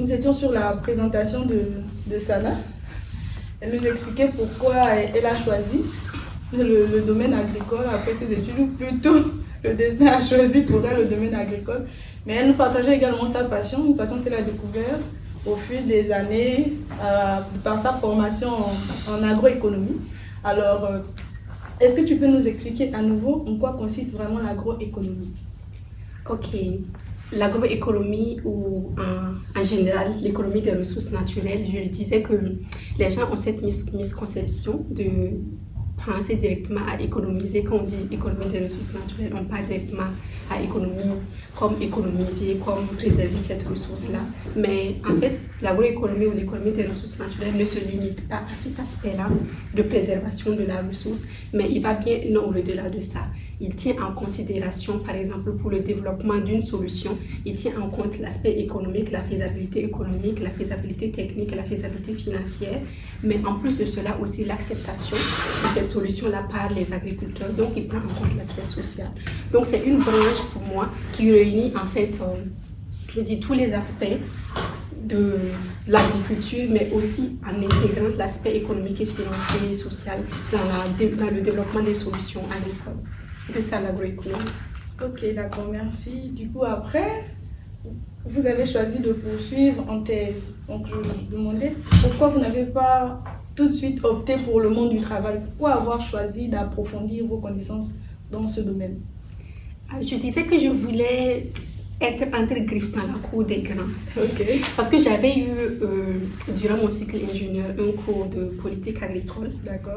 nous étions sur la présentation de Sana. Elle nous expliquait pourquoi elle a choisi le domaine agricole après ses études, ou plutôt le destin a choisi pour elle le domaine agricole. Mais elle nous partageait également sa passion, une passion qu'elle a découverte au fil des années par sa formation en agroéconomie. Alors, est-ce que tu peux nous expliquer à nouveau en quoi consiste vraiment l'agroéconomie? Ok, l'agroéconomie ou en général l'économie des ressources naturelles, je disais que les gens ont cette misconception de penser directement à économiser. Quand on dit économie des ressources naturelles, on parle directement à économie comme économiser, comme préserver cette ressource-là. Mais en fait, l'agroéconomie ou l'économie des ressources naturelles ne se limite pas à cet aspect-là de préservation de la ressource, mais il va bien au-delà de ça. Il tient en considération, par exemple, pour le développement d'une solution, il tient en compte l'aspect économique, la faisabilité économique, la faisabilité technique, la faisabilité financière, mais en plus de cela aussi l'acceptation de ces solutions-là par les agriculteurs. Donc, il prend en compte l'aspect social. Donc, c'est une branche pour moi qui réunit en fait, je dis, tous les aspects de l'agriculture, mais aussi en intégrant l'aspect économique et financier et social dans le développement des solutions agricoles. C'est ça l'agroéconomie. Ok, d'accord, merci. Du coup, après, vous avez choisi de poursuivre en thèse. Donc, je me demandais pourquoi vous n'avez pas tout de suite opté pour le monde du travail. Pourquoi avoir choisi d'approfondir vos connaissances dans ce domaine? Je disais que je voulais être entre griffes dans la cour des grands. Ok. Parce que j'avais eu, durant mon cycle ingénieur, un cours de politique agricole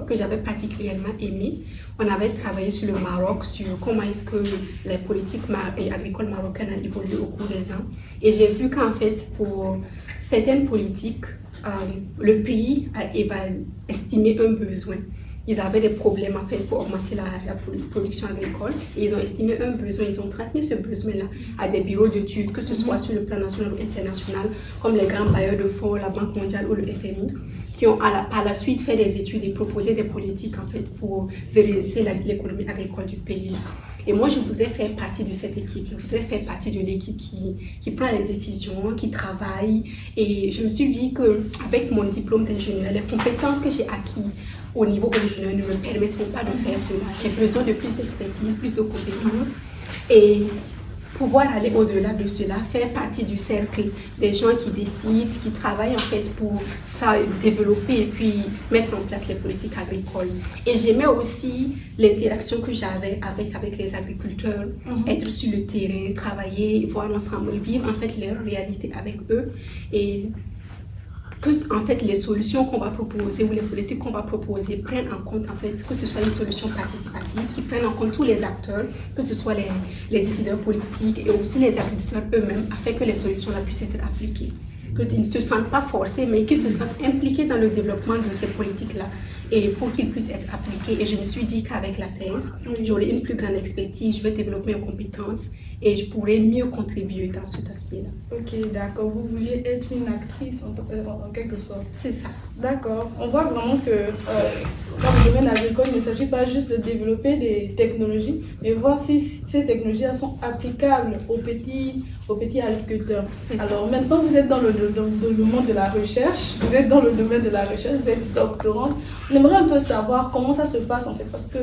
que j'avais particulièrement aimé. On avait travaillé sur le Maroc, sur comment est-ce que les politiques agricoles marocaines ont évolué au cours des ans. Et j'ai vu qu'en fait, pour certaines politiques, le pays va estimer un besoin. Ils avaient des problèmes en fait pour augmenter la production agricole et ils ont estimé un besoin, ils ont transmis ce besoin-là à des bureaux d'études, que ce soit sur le plan national ou international, comme les grands bailleurs de fonds, la Banque mondiale ou le FMI, qui ont par la suite fait des études et proposé des politiques en fait pour redresser l'économie agricole du pays. Et moi, je voudrais faire partie de cette équipe. Je voudrais faire partie de l'équipe qui prend les décisions, qui travaille. Et je me suis dit qu'avec mon diplôme d'ingénieur, les compétences que j'ai acquises au niveau ingénieur ne me permettront pas de faire cela. J'ai besoin de plus d'expertise, plus de compétences. Et pouvoir aller au-delà de cela, faire partie du cercle des gens qui décident, qui travaillent en fait pour développer et puis mettre en place les politiques agricoles. Et j'aimais aussi l'interaction que j'avais avec les agriculteurs, être sur le terrain, travailler, voir ensemble, vivre en fait leur réalité avec eux et que en fait les solutions qu'on va proposer ou les politiques qu'on va proposer prennent en compte en fait que ce soit une solution participative qui prenne en compte tous les acteurs, que ce soit les décideurs politiques et aussi les agriculteurs eux-mêmes afin que les solutions-là puissent être appliquées. Qu'ils ne se sentent pas forcés mais qu'ils se sentent impliqués dans le développement de ces politiques-là et pour qu'ils puissent être appliqués. Et je me suis dit qu'avec la thèse, j'aurai une plus grande expertise, je vais développer mes compétences et je pourrais mieux contribuer dans cet aspect-là. Ok, d'accord. Vous vouliez être une actrice en quelque sorte. C'est ça. D'accord. On voit vraiment que dans le domaine agricole, il ne s'agit pas juste de développer des technologies, mais voir si ces technologies sont applicables aux petits agriculteurs. Alors maintenant, vous êtes dans le monde de la recherche, vous êtes dans le domaine de la recherche, vous êtes doctorante. J'aimerais un peu savoir comment ça se passe en fait, parce que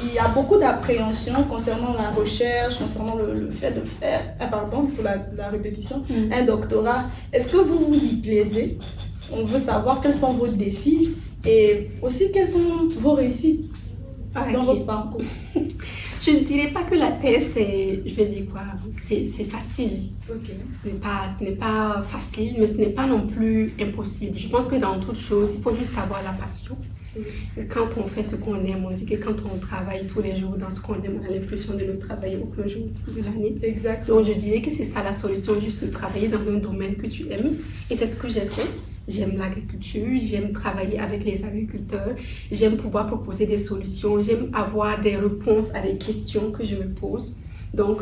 il y a beaucoup d'appréhension concernant la recherche, concernant le fait de faire, pardon pour la répétition, un doctorat. Est-ce que vous vous y plaisez? On veut savoir quels sont vos défis et aussi quelles sont vos réussites dans votre parcours. Je ne dirais pas que la thèse, je vais dire quoi, c'est facile. Okay. Ce n'est pas facile, mais ce n'est pas non plus impossible. Je pense que dans toute chose, il faut juste avoir la passion. Et quand on fait ce qu'on aime, on dit que quand on travaille tous les jours dans ce qu'on aime, on a l'impression de ne travailler aucun jour de l'année. Exact. Donc je dirais que c'est ça la solution, juste de travailler dans un domaine que tu aimes. Et c'est ce que j'ai fait. J'aime l'agriculture, j'aime travailler avec les agriculteurs, j'aime pouvoir proposer des solutions, j'aime avoir des réponses à des questions que je me pose. Donc,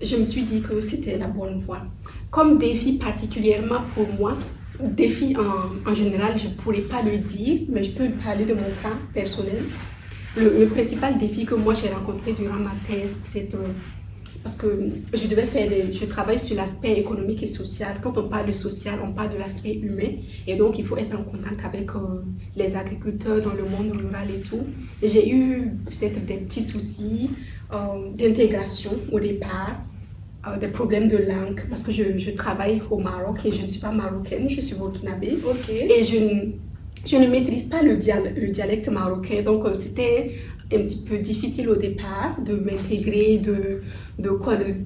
je me suis dit que c'était la bonne voie. Comme défi particulièrement pour moi, défi en général, je ne pourrais pas le dire, mais je peux parler de mon cas personnel. Le principal défi que moi j'ai rencontré durant ma thèse, peut-être parce que je travaille sur l'aspect économique et social. Quand on parle de social, on parle de l'aspect humain. Et donc, il faut être en contact avec les agriculteurs dans le monde rural et tout. J'ai eu peut-être des petits soucis d'intégration au départ, des problèmes de langue, parce que je travaille au Maroc et je ne suis pas marocaine, je suis burkinabé. Et je ne maîtrise pas le dialecte marocain. Donc, c'était un petit peu difficile au départ de m'intégrer, de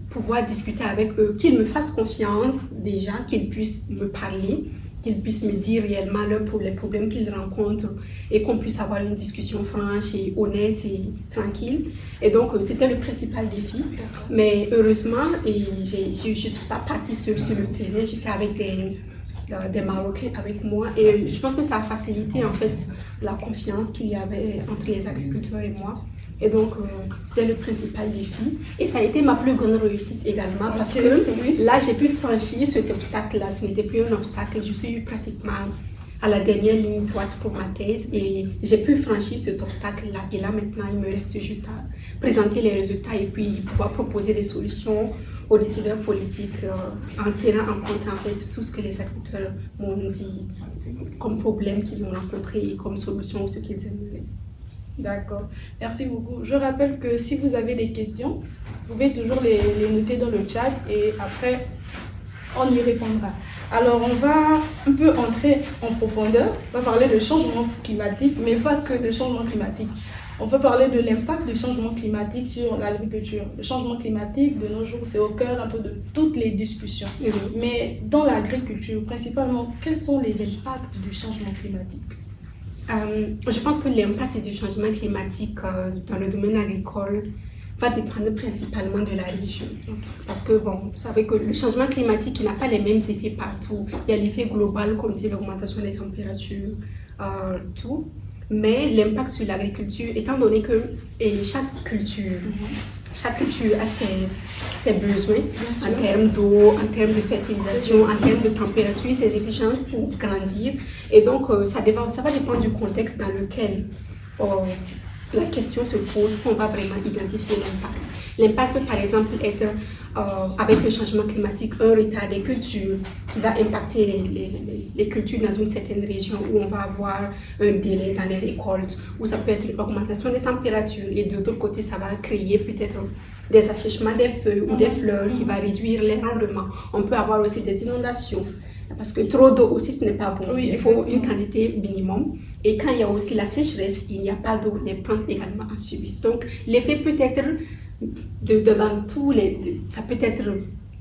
pouvoir discuter avec eux, qu'ils me fassent confiance déjà, qu'ils puissent me parler, qu'ils puissent me dire réellement les problèmes qu'ils rencontrent et qu'on puisse avoir une discussion franche et honnête et tranquille. Et donc, c'était le principal défi. Mais heureusement, je ne suis pas partie seule sur le terrain, j'étais avec des Marocains avec moi et je pense que ça a facilité en fait la confiance qu'il y avait entre les agriculteurs et moi. Et donc, c'était le principal défi. Et ça a été ma plus grande réussite également parce que là, j'ai pu franchir cet obstacle-là. Ce n'était plus un obstacle. Je suis pratiquement à la dernière ligne droite pour ma thèse et j'ai pu franchir cet obstacle-là. Et là, maintenant, il me reste juste à présenter les résultats et puis pouvoir proposer des solutions aux décideurs politiques en tenant en compte en fait tout ce que les agriculteurs m'ont dit comme problème qu'ils ont rencontré et comme solution ou ce qu'ils aimeraient. D'accord, merci beaucoup. Je rappelle que si vous avez des questions, vous pouvez toujours les noter dans le chat et après on y répondra. Alors on va un peu entrer en profondeur, on va parler de changement climatique, mais pas que de changement climatique. On peut parler de l'impact du changement climatique sur l'agriculture. Le changement climatique, de nos jours, c'est au cœur un peu de toutes les discussions. Mais dans l'agriculture, principalement, quels sont les impacts du changement climatique? Je pense que l'impact du changement climatique dans le domaine agricole va dépendre principalement de la région. Parce que, bon, vous savez que le changement climatique n'a pas les mêmes effets partout. Il y a l'effet global, comme dit l'augmentation des températures, tout. Mais l'impact sur l'agriculture, étant donné que chaque culture a ses besoins en termes d'eau, en termes de fertilisation, en termes de température, ses exigences pour grandir. Et donc, ça va dépendre du contexte dans lequel la question se pose, qu'on va vraiment identifier l'impact. L'impact peut par exemple être, avec le changement climatique, un retard des cultures qui va impacter les cultures dans une certaine région où on va avoir un délai dans les récoltes, ou ça peut être une augmentation des températures et de l'autre côté, ça va créer peut-être des assèchements des feuilles ou des fleurs qui va réduire les rendements. On peut avoir aussi des inondations. Parce que trop d'eau aussi, ce n'est pas bon. Il faut une quantité minimum. Et quand il y a aussi la sécheresse, il n'y a pas d'eau, les plantes également en subissent. Donc, l'effet peut être, dans tous les... Ça peut être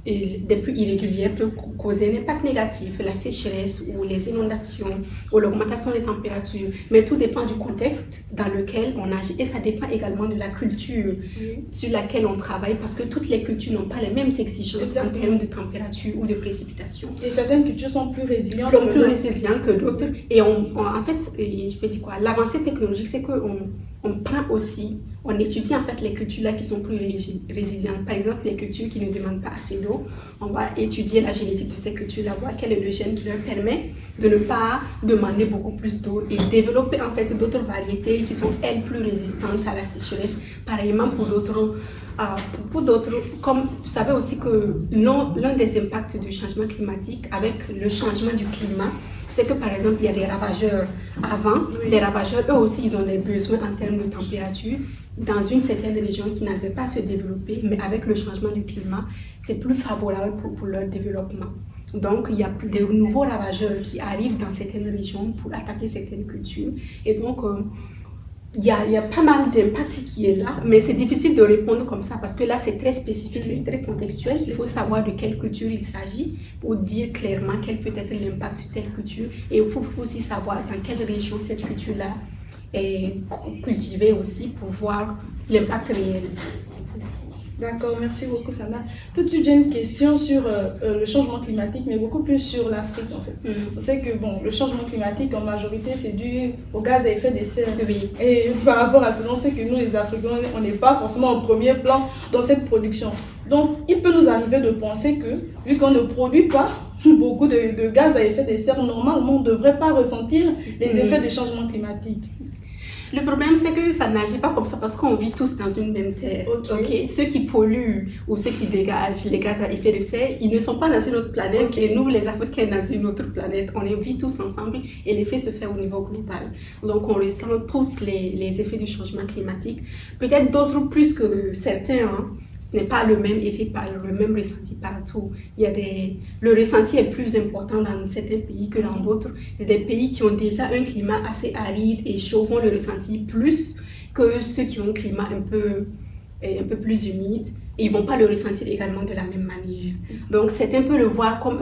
des pluies irrégulières, peut causer un impact négatif, la sécheresse ou les inondations ou l'augmentation des températures. Mais tout dépend du contexte dans lequel on agit. Et ça dépend également de la culture sur laquelle on travaille parce que toutes les cultures n'ont pas les mêmes exigences en termes de température ou de précipitation. Et certaines cultures sont plus résilientes. Que d'autres. Et en fait, je peux dire quoi, l'avancée technologique, c'est qu'on prend aussi, on étudie en fait les cultures là qui sont plus résilientes. Par exemple, les cultures qui ne demandent pas assez d'eau, on va étudier la génétique de ces cultures là, voir quel est le gène qui leur permet de ne pas demander beaucoup plus d'eau et développer en fait d'autres variétés qui sont elles plus résistantes à la sécheresse. Pareillement pour d'autres, comme vous savez aussi que l'un des impacts du changement climatique avec le changement du climat, c'est que par exemple il y a des ravageurs avant, les ravageurs eux aussi ils ont des besoins en termes de température dans une certaine région qui n'avait pas à se développer, mais avec le changement du climat, c'est plus favorable pour leur développement. Donc, il y a de nouveaux ravageurs qui arrivent dans certaines régions pour attaquer certaines cultures. Et donc, il y a pas mal d'impact qui est là, mais c'est difficile de répondre comme ça parce que là, c'est très spécifique, c'est très contextuel. Il faut savoir de quelle culture il s'agit pour dire clairement quel peut être l'impact sur telle culture. Et il faut aussi savoir dans quelle région cette culture-là est cultivée aussi pour voir l'impact réel. D'accord, merci beaucoup Sana. Tout de suite, j'ai une question sur le changement climatique, mais beaucoup plus sur l'Afrique en fait. On sait que bon, le changement climatique en majorité c'est dû au gaz à effet de serre. Et par rapport à cela, on sait que nous les Africains, on n'est pas forcément en premier plan dans cette production. Donc, il peut nous arriver de penser que, vu qu'on ne produit pas beaucoup de gaz à effet de serre, normalement on ne devrait pas ressentir les effets du changement climatique. Le problème, c'est que ça n'agit pas comme ça parce qu'on vit tous dans une même terre. Okay. Ceux qui polluent ou ceux qui dégagent les gaz à effet de serre, ils ne sont pas dans une autre planète et nous, les Africains, dans une autre planète. On vit tous ensemble et l'effet se fait au niveau global. Donc, on ressent tous les effets du changement climatique. Peut-être d'autres plus que certains, hein. Ce n'est pas le même effet, pas le même ressenti partout. Le ressenti est plus important dans certains pays que dans d'autres. Il y a des pays qui ont déjà un climat assez aride et chaud vont le ressentir plus que ceux qui ont un climat un peu plus humide. Et ils ne vont pas le ressentir également de la même manière. Donc, c'est un peu le voir comme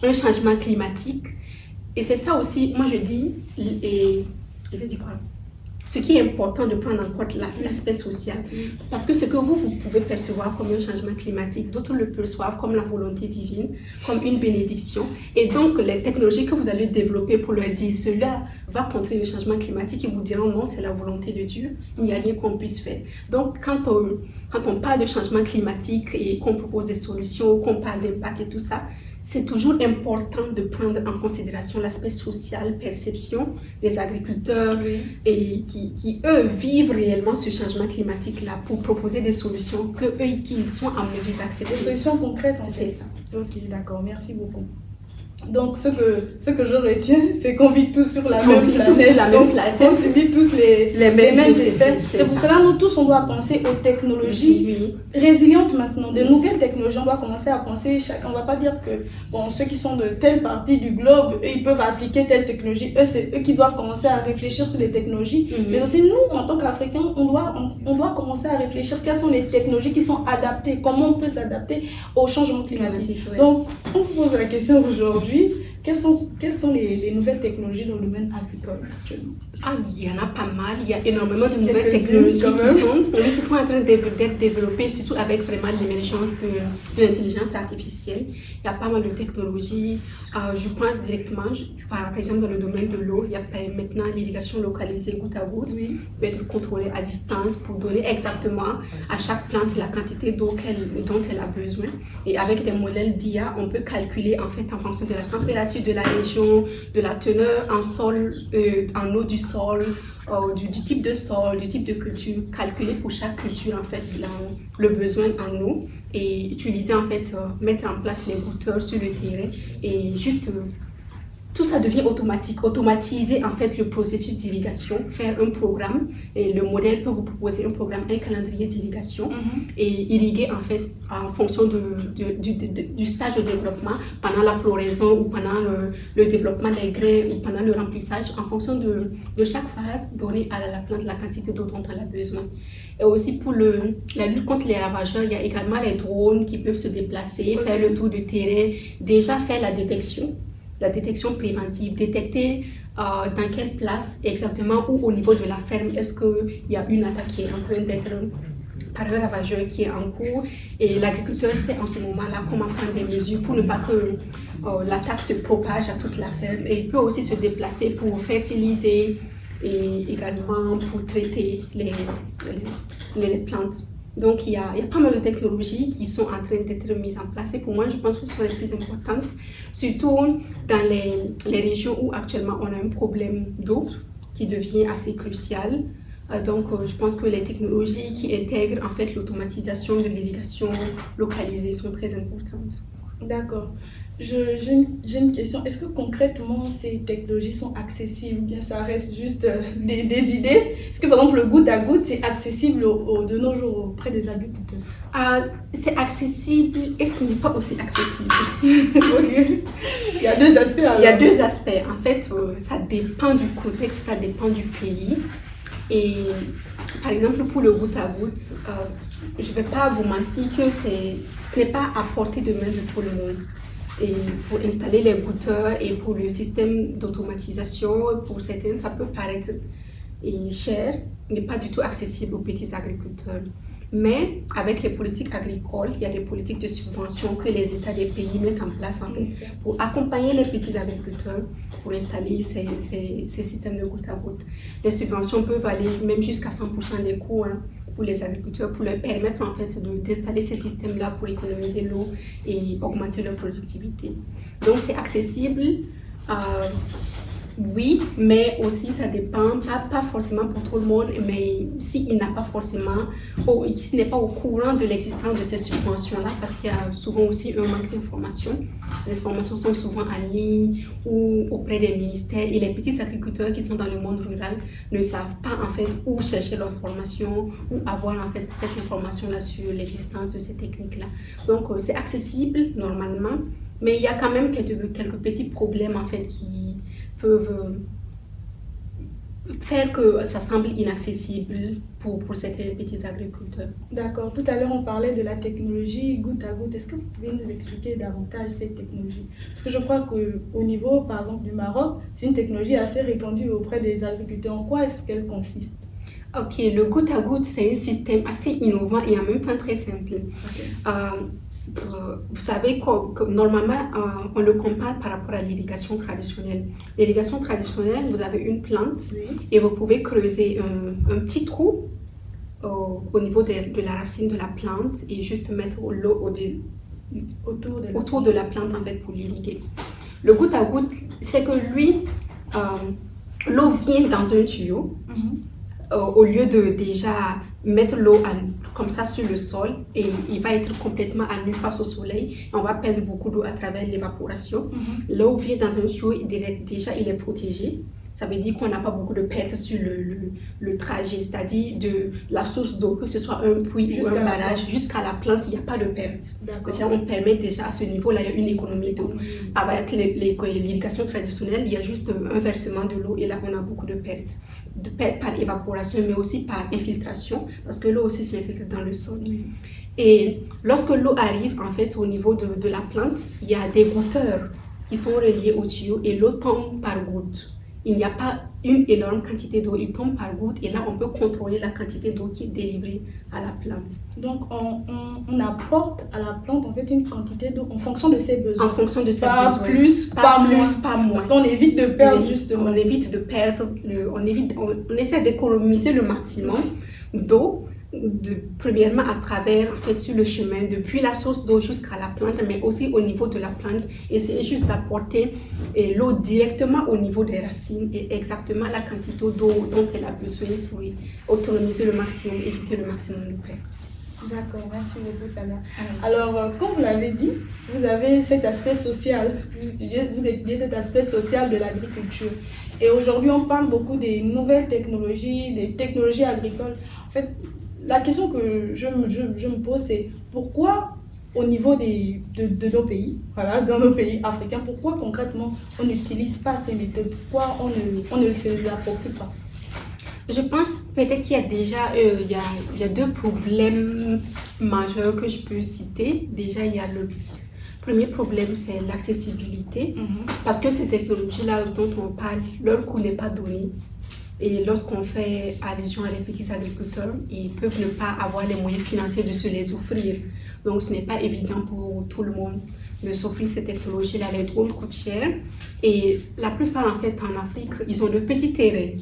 un changement climatique. Et c'est ça aussi, moi je dis, je vais dire quoi? Ce qui est important de prendre en compte l'aspect social. Parce que ce que vous pouvez percevoir comme un changement climatique, d'autres le perçoivent comme la volonté divine, comme une bénédiction. Et donc, les technologies que vous allez développer pour leur dire cela va contrer le changement climatique, ils vous diront non, c'est la volonté de Dieu, il n'y a rien qu'on puisse faire. Donc, quand on parle de changement climatique et qu'on propose des solutions, qu'on parle d'impact et tout ça, c'est toujours important de prendre en considération l'aspect social, perception des agriculteurs et qui, eux, vivent réellement ce changement climatique-là pour proposer des solutions qu'ils sont en mesure d'accepter. Des solutions concrètes, en fait. C'est ça. Ok, d'accord, merci beaucoup. Donc, ce que je retiens, c'est qu'on vit tous sur la même planète. On subit tous les mêmes effets. C'est pour cela que nous tous, on doit penser aux technologies résilientes maintenant. De nouvelles technologies, on doit commencer à penser chacun. On ne va pas dire que ceux qui sont de telle partie du globe, eux, ils peuvent appliquer telle technologie. Eux, c'est eux qui doivent commencer à réfléchir sur les technologies. Mais aussi, nous, en tant qu'Africains, on doit commencer à réfléchir quelles sont les technologies qui sont adaptées, comment on peut s'adapter au changement climatique. Donc, on vous pose la question aujourd'hui. Quelles sont les nouvelles technologies dans le domaine agricole actuellement? Il y en a pas mal, il y a énormément de nouvelles technologies qui sont en train d'être développées, surtout avec vraiment l'émergence de l'intelligence artificielle. Il y a pas mal de technologies. Je pense directement, par exemple dans le domaine de l'eau, il y a maintenant l'irrigation localisée goutte à goutte, qui peut être contrôlée à distance pour donner exactement à chaque plante la quantité d'eau dont elle a besoin. Et avec des modèles d'IA, on peut calculer en fait en fonction de la température de la région, de la teneur en sol, en eau du sol, du type de sol, du type de culture, calculer pour chaque culture en fait le besoin en eau et utiliser en fait, mettre en place les gouteurs sur le terrain et juste tout ça devient automatique, automatiser en fait le processus d'irrigation, faire un programme et le modèle peut vous proposer un programme, un calendrier d'irrigation et irriguer en fait en fonction du stage de développement pendant la floraison ou pendant le développement des grains ou pendant le remplissage en fonction de chaque phase, donner à la plante la quantité d'eau dont elle a besoin. Et aussi pour la lutte contre les ravageurs, il y a également les drones qui peuvent se déplacer, faire le tour du terrain, déjà faire la détection préventive, détecter dans quelle place exactement ou au niveau de la ferme est-ce qu'il y a une attaque qui est en train d'être par un ravageur qui est en cours et l'agriculteur sait en ce moment-là comment prendre des mesures pour ne pas que l'attaque se propage à toute la ferme et il peut aussi se déplacer pour fertiliser et également pour traiter les plantes. Donc, il y a pas mal de technologies qui sont en train d'être mises en place et pour moi, je pense que ce sont les plus importantes, surtout dans les régions où actuellement on a un problème d'eau qui devient assez crucial. Donc, je pense que les technologies qui intègrent en fait l'automatisation de l'irrigation localisée sont très importantes. D'accord. J'ai une question. Est-ce que concrètement ces technologies sont accessibles ou bien ça reste juste des idées? Est-ce que par exemple le goutte à goutte c'est accessible de nos jours auprès des agriculteurs? C'est accessible et ce n'est pas aussi accessible. Okay. Il y a deux aspects alors. Il y a deux aspects. En fait, ça dépend du contexte, ça dépend du pays. Et par exemple pour le goutte à goutte, je ne vais pas vous mentir que ce n'est pas à portée de main de tout le monde. Et pour installer les gouteurs et pour le système d'automatisation, pour certains, ça peut paraître cher, mais pas du tout accessible aux petits agriculteurs. Mais avec les politiques agricoles, il y a des politiques de subvention que les États des pays mettent en place en fait, pour accompagner les petits agriculteurs pour installer ces systèmes de goutte à goutte. Les subventions peuvent aller même jusqu'à 100% des coûts pour les agriculteurs, pour leur permettre en fait d'installer ces systèmes-là pour économiser l'eau et augmenter leur productivité. Donc c'est accessible Oui, mais aussi ça dépend, pas forcément pour tout le monde, mais s'il n'a pas forcément, ou s'il n'est pas au courant de l'existence de ces subventions-là, parce qu'il y a souvent aussi un manque d'informations. Les formations sont souvent en ligne ou auprès des ministères, et les petits agriculteurs qui sont dans le monde rural ne savent pas en fait où chercher leur formation ou avoir en fait cette information-là sur l'existence de ces techniques-là. Donc c'est accessible normalement, mais il y a quand même quelques petits problèmes en fait qui peuvent faire que ça semble inaccessible pour certains petits agriculteurs. D'accord. Tout à l'heure, on parlait de la technologie goutte à goutte. Est-ce que vous pouvez nous expliquer davantage cette technologie? Parce que je crois qu'au niveau, par exemple, du Maroc, c'est une technologie assez répandue auprès des agriculteurs. En quoi est-ce qu'elle consiste? Ok, le goutte à goutte, c'est un système assez innovant et en même temps très simple. Okay. Vous savez que normalement, on le compare par rapport à l'irrigation traditionnelle. L'irrigation traditionnelle, vous avez une plante et vous pouvez creuser un petit trou au niveau de la racine de la plante et juste mettre l'eau autour de la plante en fait, pour l'irriguer. Le goutte à goutte, c'est que lui, l'eau vient dans un tuyau au lieu de déjà mettre l'eau comme ça sur le sol et il va être complètement à nu face au soleil. On va perdre beaucoup d'eau à travers l'évaporation. L'eau vient dans un tuyau et déjà il est protégé. Ça veut dire qu'on n'a pas beaucoup de pertes sur le trajet, c'est-à-dire de la source d'eau, que ce soit un puits ou un barrage, jusqu'à la plante, il n'y a pas de pertes. Déjà, on permet déjà à ce niveau-là, il y a une économie d'eau. Avec l'irrigation traditionnelle, il y a juste un versement de l'eau et là, on a beaucoup de pertes par évaporation, mais aussi par infiltration, parce que l'eau aussi s'infiltre dans le sol. Et lorsque l'eau arrive, en fait, au niveau de la plante, il y a des goutteurs qui sont reliés au tuyau et l'eau tombe par goutte. Il n'y a pas une énorme quantité d'eau, il tombe par goutte et là on peut contrôler la quantité d'eau qui est délivrée à la plante. Donc on apporte à la plante en fait une quantité d'eau en fonction de ses besoins. En fonction de ses pas besoins. Plus, pas moins. Parce qu'on évite de perdre justement. On évite de perdre, on essaie d'économiser le maximum d'eau. Premièrement à travers en fait sur le chemin depuis la source d'eau jusqu'à la plante, mais aussi au niveau de la plante, essayer juste d'apporter l'eau directement au niveau des racines et exactement la quantité d'eau dont elle a besoin pour autonomiser le maximum, éviter le maximum de pertes. D'accord, merci beaucoup Sana. Alors, comme vous l'avez dit, vous avez cet aspect social, vous étudiez cet aspect social de l'agriculture. Et aujourd'hui, on parle beaucoup des nouvelles technologies, des technologies agricoles. En fait, la question que je me pose, c'est pourquoi au niveau de nos pays, voilà, dans nos pays africains, pourquoi concrètement on n'utilise pas ces méthodes? Pourquoi on ne se les approprie pas? Je pense peut-être qu'il y a déjà il y a deux problèmes majeurs que je peux citer. Déjà, il y a le premier problème, c'est l'accessibilité. Parce que ces technologies-là dont on parle, leur coût n'est pas donné. Et lorsqu'on fait allusion à les petits agriculteurs, ils peuvent ne pas avoir les moyens financiers de se les offrir. Donc ce n'est pas évident pour tout le monde de s'offrir ces technologies-là. Les drones coûtent cher. Et la plupart, en fait, en Afrique, ils ont de petits terrains.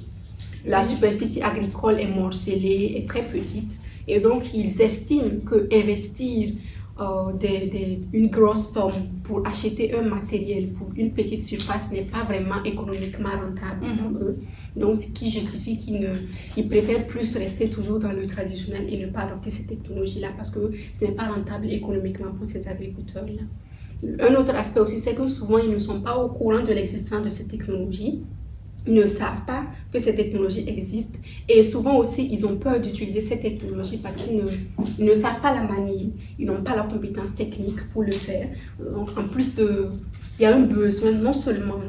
La superficie agricole est morcelée, est très petite. Et donc, ils estiment qu'investir une grosse somme pour acheter un matériel pour une petite surface n'est pas vraiment économiquement rentable pour eux. Donc, ce qui justifie qu'ils préfèrent plus rester toujours dans le traditionnel et ne pas adopter ces technologies-là parce que ce n'est pas rentable économiquement pour ces agriculteurs-là. Un autre aspect aussi, c'est que souvent, ils ne sont pas au courant de l'existence de ces technologies. Ils ne savent pas que ces technologies existent et souvent aussi ils ont peur d'utiliser ces technologies parce qu'ils ne savent pas la manier, ils n'ont pas la compétence technique pour le faire. Donc en plus il y a un besoin non seulement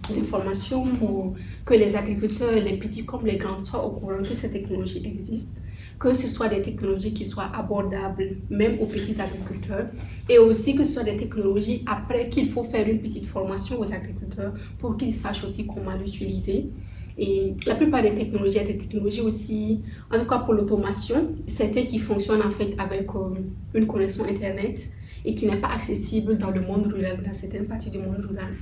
d'information pour que les agriculteurs, les petits comme les grands, soient au courant que ces technologies existent, que ce soit des technologies qui soient abordables même aux petits agriculteurs et aussi que ce soit des technologies après qu'il faut faire une petite formation aux agriculteurs pour qu'ils sachent aussi comment l'utiliser. Et la plupart des technologies, il y a des technologies aussi, en tout cas pour l'automation, certaines qui fonctionnent en fait avec une connexion internet et qui n'est pas accessible dans le monde rural, dans certaines parties du monde rural,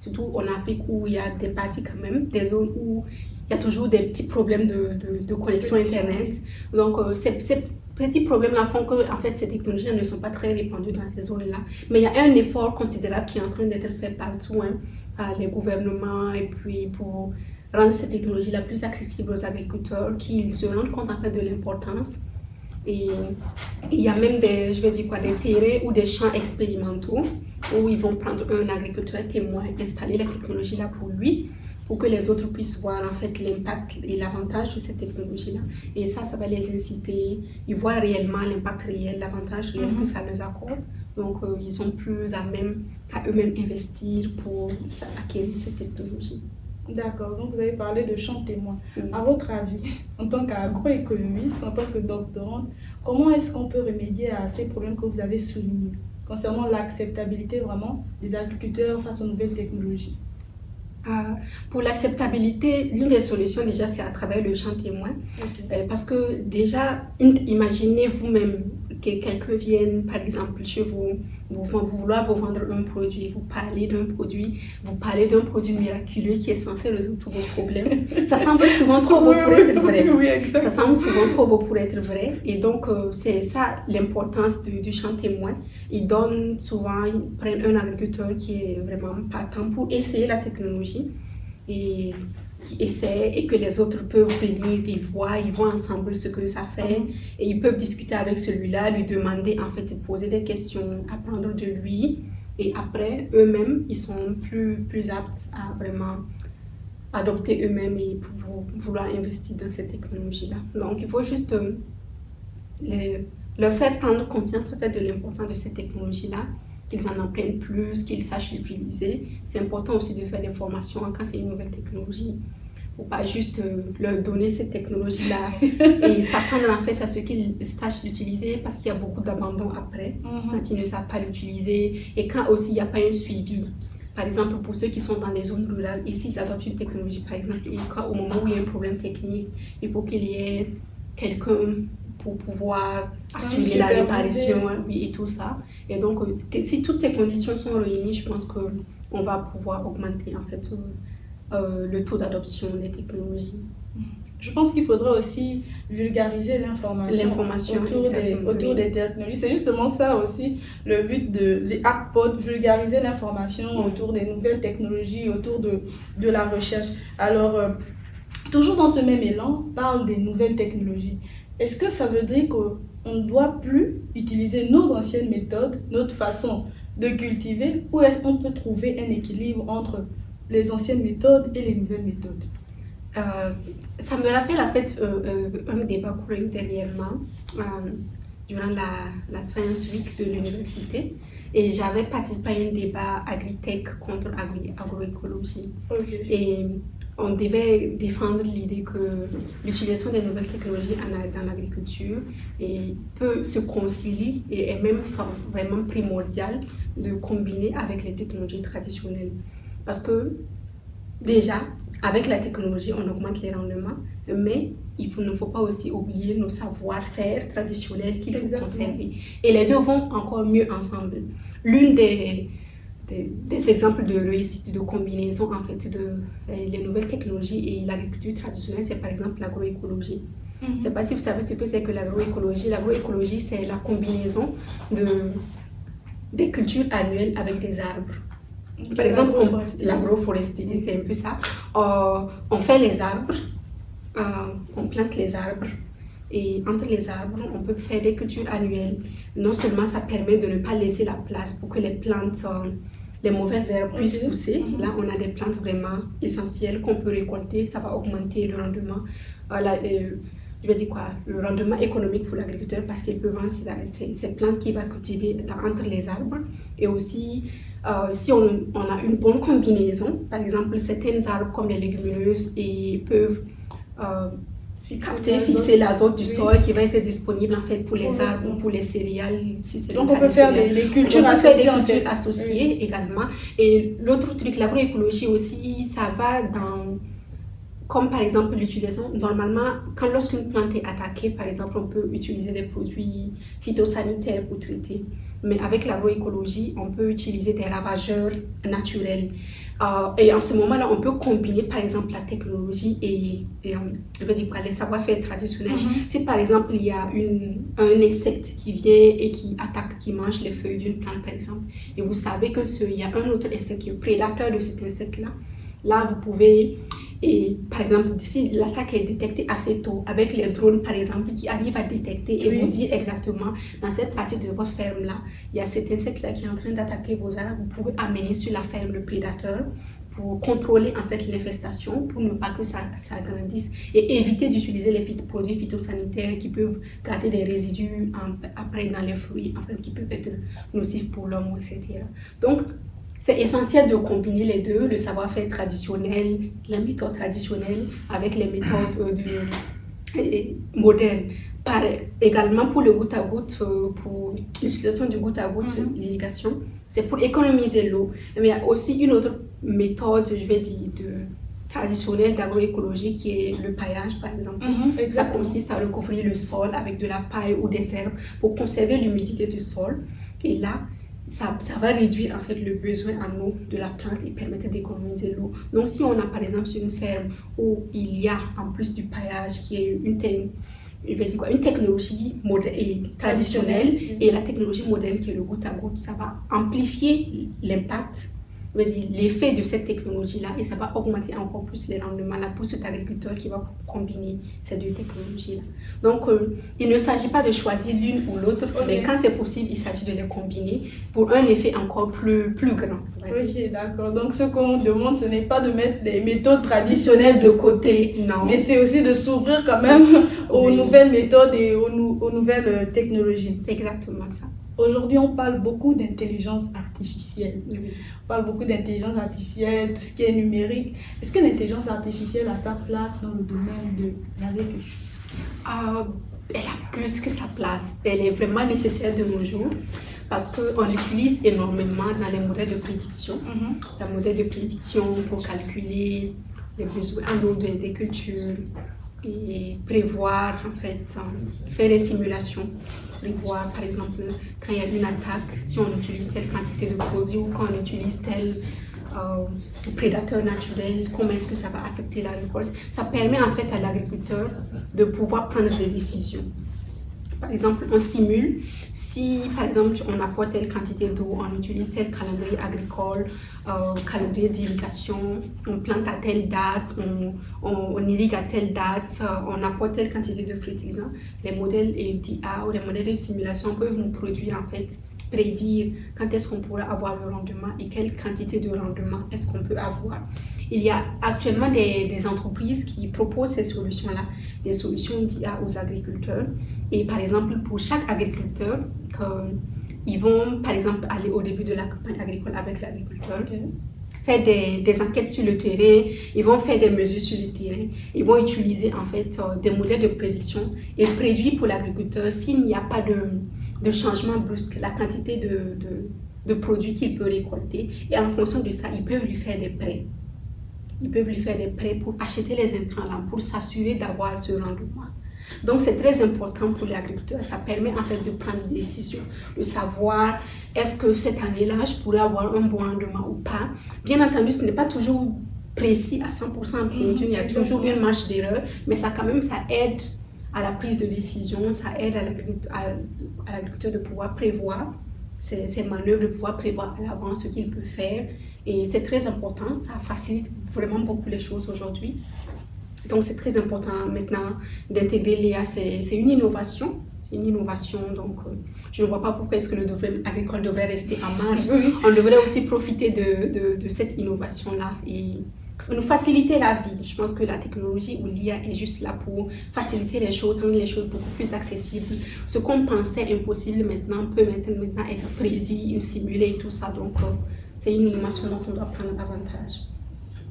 surtout en Afrique où il y a des parties quand même, des zones où il y a toujours des petits problèmes de connexion internet. Donc c'est petits problèmes-là font que en fait, ces technologies ne sont pas très répandues dans ces zones-là. Mais il y a un effort considérable qui est en train d'être fait partout, par les gouvernements, et puis pour rendre ces technologies-là plus accessibles aux agriculteurs, qu'ils se rendent compte en fait de l'importance. Et il y a même des terrains ou des champs expérimentaux où ils vont prendre un agriculteur témoin, installer la technologie là pour lui, pour que les autres puissent voir en fait l'impact et l'avantage de cette technologie-là. Et ça va les inciter, ils voient réellement l'impact réel, l'avantage réel que ça leur accorde. Donc ils sont plus à même qu'à eux-mêmes investir pour acquérir cette technologie. D'accord, donc vous avez parlé de champs témoins. À votre avis, en tant qu'agroéconomiste, en tant que doctorante, comment est-ce qu'on peut remédier à ces problèmes que vous avez soulignés concernant l'acceptabilité vraiment des agriculteurs face aux nouvelles technologies? Pour l'acceptabilité, l'une des solutions déjà c'est à travers le champ témoin. Parce que déjà, imaginez vous-même que quelqu'un vienne par exemple chez vous, vouloir vous vendre un produit, vous parler d'un produit miraculeux qui est censé résoudre tous vos problèmes. Ça semble souvent trop beau pour être vrai. Oui, exactement. Ça semble souvent trop beau pour être vrai. Et donc c'est ça l'importance du champ témoin. Ils prennent un agriculteur qui est vraiment partant pour essayer la technologie et qui essaie, et que les autres peuvent venir et voir, ils voient ensemble ce que ça fait et ils peuvent discuter avec celui-là, lui demander en fait de poser des questions, apprendre de lui, et après eux-mêmes ils sont plus aptes à vraiment adopter eux-mêmes et vouloir investir dans cette technologie-là. Donc il faut juste leur faire prendre conscience en fait, de l'importance de cette technologie-là, qu'ils en apprennent plus, qu'ils sachent l'utiliser. C'est important aussi de faire des formations quand c'est une nouvelle technologie. Il ne faut pas juste leur donner cette technologie-là et s'attendre en fait à ce qu'ils sachent l'utiliser, parce qu'il y a beaucoup d'abandon après quand ils ne savent pas l'utiliser, et quand aussi il n'y a pas un suivi. Par exemple, pour ceux qui sont dans les zones rurales, et s'ils adoptent une technologie par exemple, et quand, au moment où il y a un problème technique, il faut qu'il y ait quelqu'un pour pouvoir assurer la réparation et tout ça. Et donc, si toutes ces conditions sont réunies, je pense qu'on va pouvoir augmenter en fait le taux d'adoption des technologies. Je pense qu'il faudra aussi vulgariser l'information autour des technologies. C'est justement ça aussi le but de ArtPod, vulgariser l'information autour des nouvelles technologies, autour de la recherche. Alors, toujours dans ce même élan, on parle des nouvelles technologies. Est-ce que ça veut dire qu'on ne doit plus utiliser nos anciennes méthodes, notre façon de cultiver, ou est-ce qu'on peut trouver un équilibre entre les anciennes méthodes et les nouvelles méthodes? Ça me rappelle en fait un débat qu'on a eu dernièrement durant la Science Week de l'université, et j'avais participé à un débat agritech contre agroécologie. Et on devait défendre l'idée que l'utilisation des nouvelles technologies dans l'agriculture peut se concilier et est même vraiment primordial de combiner avec les technologies traditionnelles. Parce que déjà, avec la technologie, on augmente les rendements, mais ne faut pas aussi oublier nos savoir-faire traditionnels qu'il faut conserver. Et les deux vont encore mieux ensemble. L'une des exemples de réussite, de combinaison en fait les nouvelles technologies et l'agriculture traditionnelle, c'est par exemple l'agroécologie. Je ne sais pas si vous savez ce que c'est que l'agroécologie. L'agroécologie, c'est la combinaison des cultures annuelles avec des arbres. Par exemple, l'agroforesterie, c'est un peu ça. On fait les arbres, on plante les arbres, et entre les arbres, on peut faire des cultures annuelles. Non seulement ça permet de ne pas laisser la place pour que les plantes, les mauvaises herbes puissent pousser. Là, on a des plantes vraiment essentielles qu'on peut récolter, ça va augmenter le rendement. Le rendement économique pour l'agriculteur, parce qu'il peut vendre ces plantes qu'il va cultiver entre les arbres. Et aussi, si on a une bonne combinaison, par exemple, certains arbres comme les légumineuses peuvent fixer l'azote du sol qui va être disponible en fait pour les arbres ou pour les céréales. Donc on peut faire des cultures associées également. Et l'autre truc, l'agroécologie aussi, ça va dans... Comme par exemple l'utilisation, normalement, lorsqu'une plante est attaquée, par exemple, on peut utiliser des produits phytosanitaires pour traiter. mais avec l'agroécologie, on peut utiliser des ravageurs naturels. Et en ce moment-là, on peut combiner par exemple la technologie et je veux dire, les savoir-faire traditionnels. Si par exemple il y a un insecte qui vient et qui attaque, qui mange les feuilles d'une plante par exemple, et vous savez qu'il y a un autre insecte qui est prédateur de cet insecte-là, là vous pouvez, et par exemple, si l'attaque est détectée assez tôt, avec les drones par exemple, qui arrivent à détecter et vous dire exactement, dans cette partie de votre ferme-là, il y a cet insecte-là qui est en train d'attaquer vos arbres, vous pouvez amener sur la ferme le prédateur pour contrôler en fait l'infestation, pour ne pas que ça grandisse et éviter d'utiliser les produits phytosanitaires qui peuvent garder des résidus après dans les fruits, en fait, qui peuvent être nocifs pour l'homme, etc. Donc, c'est essentiel de combiner les deux, le savoir-faire traditionnel, la méthode traditionnelle avec les méthodes modernes. Également pour le goutte à goutte, pour l'utilisation du goutte à goutte, l'irrigation, c'est pour économiser l'eau. Mais il y a aussi une autre méthode, je vais dire, traditionnelle d'agroécologie qui est le paillage par exemple. Ça consiste à recouvrir le sol avec de la paille ou des herbes pour conserver l'humidité du sol. Et là, ça va réduire en fait le besoin en eau de la plante et permettre d'économiser l'eau. Donc si on a par exemple sur une ferme où il y a en plus du paillage qui est une technologie traditionnelle et la technologie moderne qui est le goutte à goutte, ça va amplifier l'impact, l'effet de cette technologie-là et ça va augmenter encore plus les rendements là pour cet agriculteur qui va combiner ces deux technologies-là. Donc, il ne s'agit pas de choisir l'une ou l'autre, mais quand c'est possible, il s'agit de les combiner pour un effet encore plus grand. Ok, d'accord. Donc, ce qu'on demande, ce n'est pas de mettre les méthodes traditionnelles de côté, non, mais c'est aussi de s'ouvrir quand même aux nouvelles méthodes et aux nouvelles technologies. C'est exactement ça. Aujourd'hui, on parle beaucoup d'intelligence artificielle. On parle beaucoup d'intelligence artificielle, tout ce qui est numérique. Est-ce que l'intelligence artificielle a sa place dans le domaine de l'agriculture? Elle a plus que sa place. Elle est vraiment nécessaire de nos jours parce qu'on l'utilise énormément dans les modèles de prédiction. Dans les modèles de prédiction pour calculer les besoins en eau des cultures et prévoir, en fait, faire des simulations. Prévoir, par exemple, quand il y a une attaque, si on utilise telle quantité de produits ou quand on utilise tel prédateur naturel, comment est-ce que ça va affecter la récolte. Ça permet en fait à l'agriculteur de pouvoir prendre des décisions. Par exemple, on simule si, par exemple, on apporte telle quantité d'eau, on utilise tel calendrier agricole, calendrier d'irrigation, on plante à telle date, on irrigue à telle date, on apporte telle quantité de fertilisant. Les modèles d'IA ou les modèles de simulation peuvent nous produire, en fait, prédire quand est-ce qu'on pourra avoir le rendement et quelle quantité de rendement est-ce qu'on peut avoir. Il y a actuellement des entreprises qui proposent ces solutions-là, des solutions d'IA aux agriculteurs. Et par exemple, pour chaque agriculteur, ils vont par exemple aller au début de la campagne agricole avec l'agriculteur, faire des enquêtes sur le terrain, ils vont faire des mesures sur le terrain, ils vont utiliser en fait des modèles de prédiction et prédire pour l'agriculteur s'il n'y a pas de changement brusque, la quantité de produits qu'il peut récolter. Et en fonction de ça, ils peuvent lui faire des prêts. Ils peuvent lui faire des prêts pour acheter les intrants là, pour s'assurer d'avoir ce rendement. Donc c'est très important pour l'agriculteur, ça permet en fait de prendre des décisions, de savoir est-ce que cette année-là je pourrais avoir un bon rendement ou pas. Bien entendu, ce n'est pas toujours précis à 100%, il y a toujours une marge d'erreur, mais ça quand même ça aide à la prise de décision, ça aide à l'agriculteur de pouvoir prévoir ses manœuvres, de pouvoir prévoir à l'avance ce qu'il peut faire. Et c'est très important, ça facilite vraiment beaucoup les choses aujourd'hui. Donc c'est très important maintenant d'intégrer l'IA, c'est une innovation. C'est une innovation, donc je ne vois pas pourquoi est-ce que le domaine agricole devrait rester en marge. On devrait aussi profiter de cette innovation-là et nous faciliter la vie. Je pense que la technologie ou l'IA est juste là pour faciliter les choses, rendre les choses beaucoup plus accessibles. Ce qu'on pensait impossible maintenant peut maintenant être prédit, simulé et tout ça. Donc c'est une innovation dont on doit prendre avantage.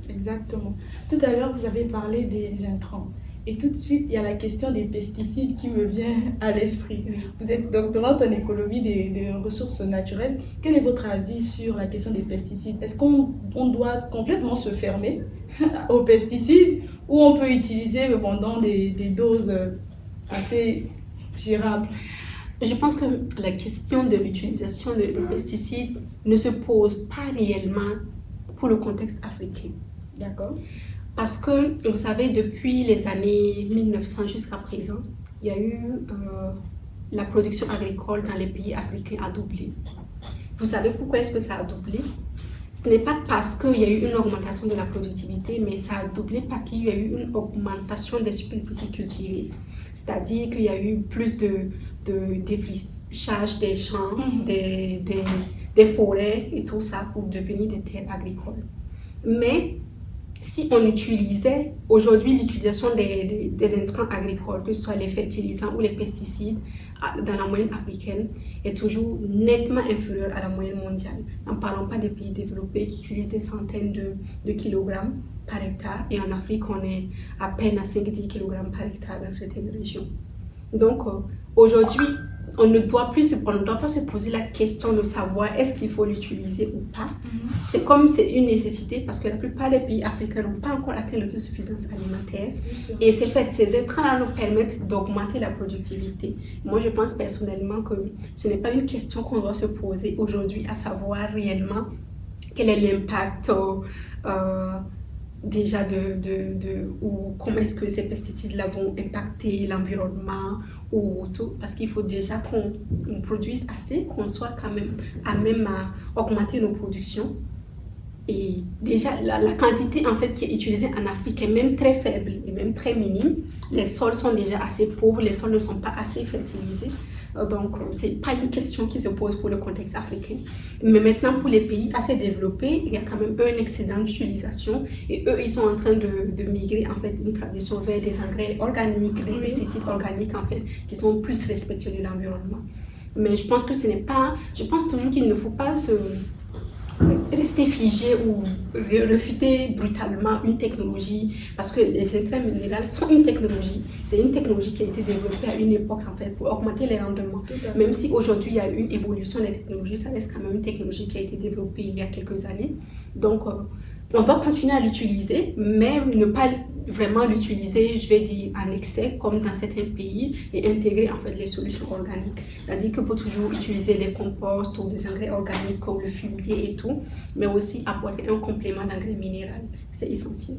Exactement. Tout à l'heure, vous avez parlé des intrants. Et tout de suite, il y a la question des pesticides qui me vient à l'esprit. Vous êtes doctorante en écologie des ressources naturelles. Quel est votre avis sur la question des pesticides? Est-ce qu'on doit complètement se fermer aux pesticides ou on peut utiliser pendant des doses assez gérables? Je pense que la question de l'utilisation des pesticides ne se pose pas réellement pour le contexte africain. D'accord. Parce que, vous savez, depuis les années 1900 jusqu'à présent, il y a eu la production agricole dans les pays africains a doublé. Vous savez pourquoi est-ce que ça a doublé? Ce n'est pas parce qu'il y a eu une augmentation de la productivité, mais ça a doublé parce qu'il y a eu une augmentation des superficies cultivées. C'est-à-dire qu'il y a eu plus de défrichage des champs, des forêts et tout ça pour devenir des terres agricoles. Mais si on utilisait aujourd'hui l'utilisation des intrants agricoles, que ce soit les fertilisants ou les pesticides, dans la moyenne africaine, est toujours nettement inférieure à la moyenne mondiale. En parlant pas des pays développés qui utilisent des centaines de kilogrammes par hectare, et en Afrique, on est à peine à 5-10 kilogrammes par hectare dans certaines régions. Donc, aujourd'hui, on ne doit pas se poser la question de savoir est-ce qu'il faut l'utiliser ou pas. C'est comme c'est une nécessité parce que la plupart des pays africains n'ont pas encore atteint l'autosuffisance alimentaire. Et c'est fait, ces intrants-là nous permettent d'augmenter la productivité. Moi, je pense personnellement que ce n'est pas une question qu'on doit se poser aujourd'hui, à savoir réellement quel est l'impact déjà ou comment est-ce que ces pesticides-là vont impacter l'environnement ou tout, parce qu'il faut déjà qu'on produise assez, qu'on soit quand même à même à augmenter nos productions. Et déjà, la quantité en fait qui est utilisée en Afrique est même très faible et même très minime. Les sols sont déjà assez pauvres, les sols ne sont pas assez fertilisés. Donc, ce n'est pas une question qui se pose pour le contexte africain. Mais maintenant, pour les pays assez développés, il y a quand même un excédent d'utilisation. Et eux, ils sont en train de migrer, en fait, une transition vers des engrais organiques, des pesticides organiques, en fait, qui sont plus respectueux de l'environnement. Mais je pense que ce n'est pas... Je pense toujours qu'il ne faut pas rester figé ou refuter brutalement une technologie, parce que les intrants minéraux sont une technologie. C'est une technologie qui a été développée à une époque en fait pour augmenter les rendements. Même si aujourd'hui il y a eu une évolution des technologies, ça reste quand même une technologie qui a été développée il y a quelques années. Donc on doit continuer à l'utiliser, mais ne pas vraiment l'utiliser, je vais dire, en excès, comme dans certains pays, et intégrer en fait les solutions organiques. C'est-à-dire qu'il faut toujours utiliser des composts ou des engrais organiques comme le fumier et tout, mais aussi apporter un complément d'engrais minéral. C'est essentiel.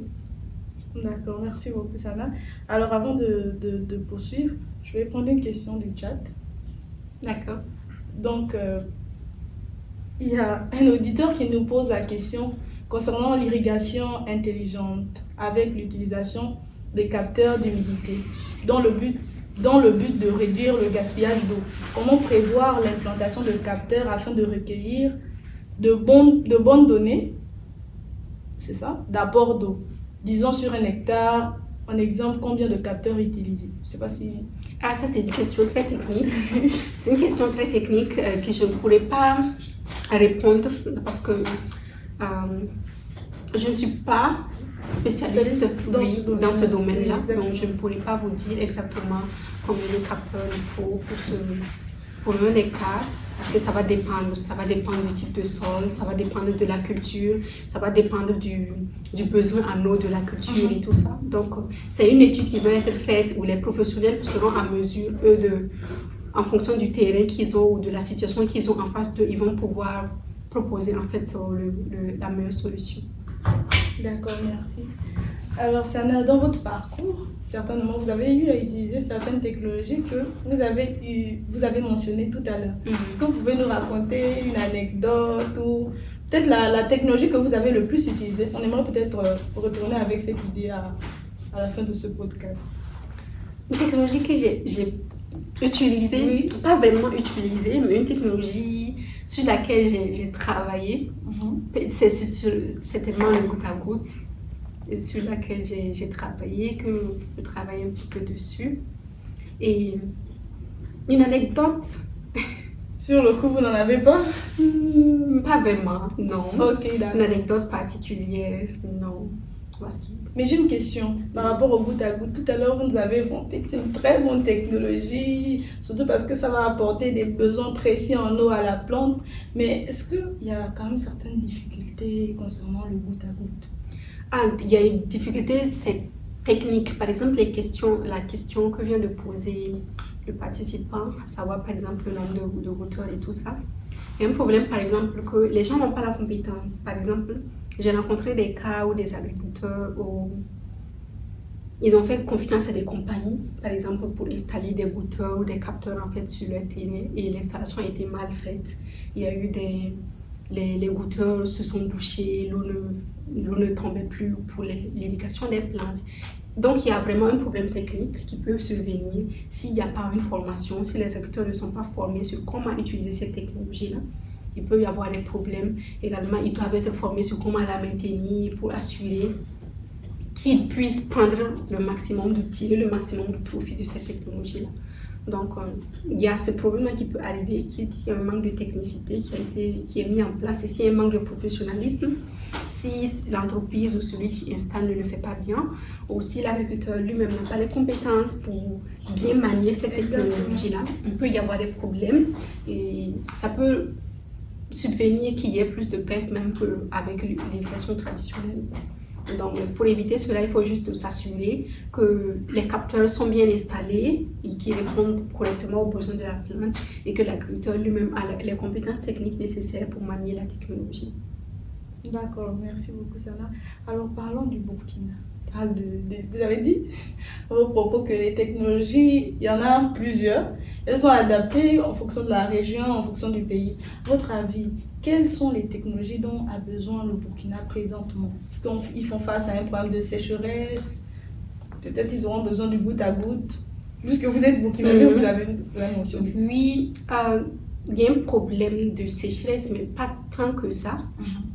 D'accord, merci beaucoup Sana. Alors avant de poursuivre, je vais prendre une question du chat. D'accord. Donc, il y a un auditeur qui nous pose la question concernant l'irrigation intelligente avec l'utilisation des capteurs d'humidité dans le but de réduire le gaspillage d'eau. Comment prévoir l'implantation de capteurs afin de recueillir de bonnes données, c'est ça, d'apport d'eau. Disons sur un hectare, en exemple, combien de capteurs utiliser? Je ne sais pas si... Ah, ça c'est une question très technique. C'est une question très technique que je ne pourrais pas répondre parce que je ne suis pas spécialiste dans ce domaine-là, donc je ne pourrais pas vous dire exactement combien de capteurs il faut pour un hectare, parce que ça va dépendre du type de sol, ça va dépendre de la culture, ça va dépendre du besoin en eau de la culture et tout ça. Donc c'est une étude qui doit être faite où les professionnels seront en mesure, eux, en fonction du terrain qu'ils ont ou de la situation qu'ils ont en face d'eux, ils vont pouvoir proposer en fait la meilleure solution. D'accord, merci. Alors, Sana, dans votre parcours, certainement, vous avez eu à utiliser certaines technologies que vous avez mentionnées tout à l'heure. Est-ce que vous pouvez nous raconter une anecdote ou peut-être la technologie que vous avez le plus utilisée? On aimerait peut-être retourner avec cette idée à la fin de ce podcast. Une technologie que j'ai utilisée, pas vraiment utilisée, mais une technologie sur laquelle j'ai travaillé, c'est certainement le goutte à goutte, et sur laquelle j'ai travaillé, que je travaille un petit peu dessus. Et une anecdote. Sur le coup, vous n'en avez pas? Pas vraiment, non. Ok, d'accord. Une anecdote particulière, non. Voici. Mais j'ai une question par rapport au goutte à goutte. Tout à l'heure, vous nous avez vanté que c'est une très bonne technologie, surtout parce que ça va apporter des besoins précis en eau à la plante. Mais est-ce qu'il y a quand même certaines difficultés concernant le goutte à goutte? Ah, il y a une difficulté, techniques. Par exemple, la question que vient de poser le participant, à savoir par exemple le nombre de routeurs et tout ça. Il y a un problème, par exemple, que les gens n'ont pas la compétence. Par exemple, j'ai rencontré des cas où des agriculteurs ils ont fait confiance à des compagnies, par exemple, pour installer des routeurs ou des capteurs en fait sur leur terrain, et l'installation a été mal faite. Il y a eu les routeurs se sont bouchés, l'eau ne tombait plus pour l'irrigation des plantes. Donc, il y a vraiment un problème technique qui peut survenir s'il n'y a pas une formation, si les agriculteurs ne sont pas formés sur comment utiliser cette technologie-là. Il peut y avoir des problèmes. Également, ils doivent être formés sur comment la maintenir pour assurer qu'ils puissent prendre le maximum, tirer le maximum de profit de cette technologie-là. Donc, il y a ce problème qui peut arriver, qui est un manque de technicité qui est mis en place, et s'il y a un manque de professionnalisme, si l'entreprise ou celui qui installe ne le fait pas bien, ou si l'agriculteur lui-même n'a pas les compétences pour bien manier cette technologie-là, il peut y avoir des problèmes, et ça peut subvenir qu'il y ait plus de pertes même qu'avec l'irrigation traditionnelle. Donc, pour éviter cela, il faut juste s'assurer que les capteurs sont bien installés et qu'ils répondent correctement aux besoins de la plante, et que l'agriculteur lui-même a les compétences techniques nécessaires pour manier la technologie. D'accord, merci beaucoup Sana. Alors parlons du Burkina. Vous avez dit au propos que les technologies, il y en a plusieurs. Elles sont adaptées en fonction de la région, en fonction du pays. À votre avis, quelles sont les technologies dont a besoin le Burkina présentement? Est-ce qu'ils font face à un problème de sécheresse? Peut-être ils auront besoin du goutte à goutte. Puisque vous êtes burkinabé, vous l'avez mentionné. Oui, il y a un problème de sécheresse, mais pas tant que ça.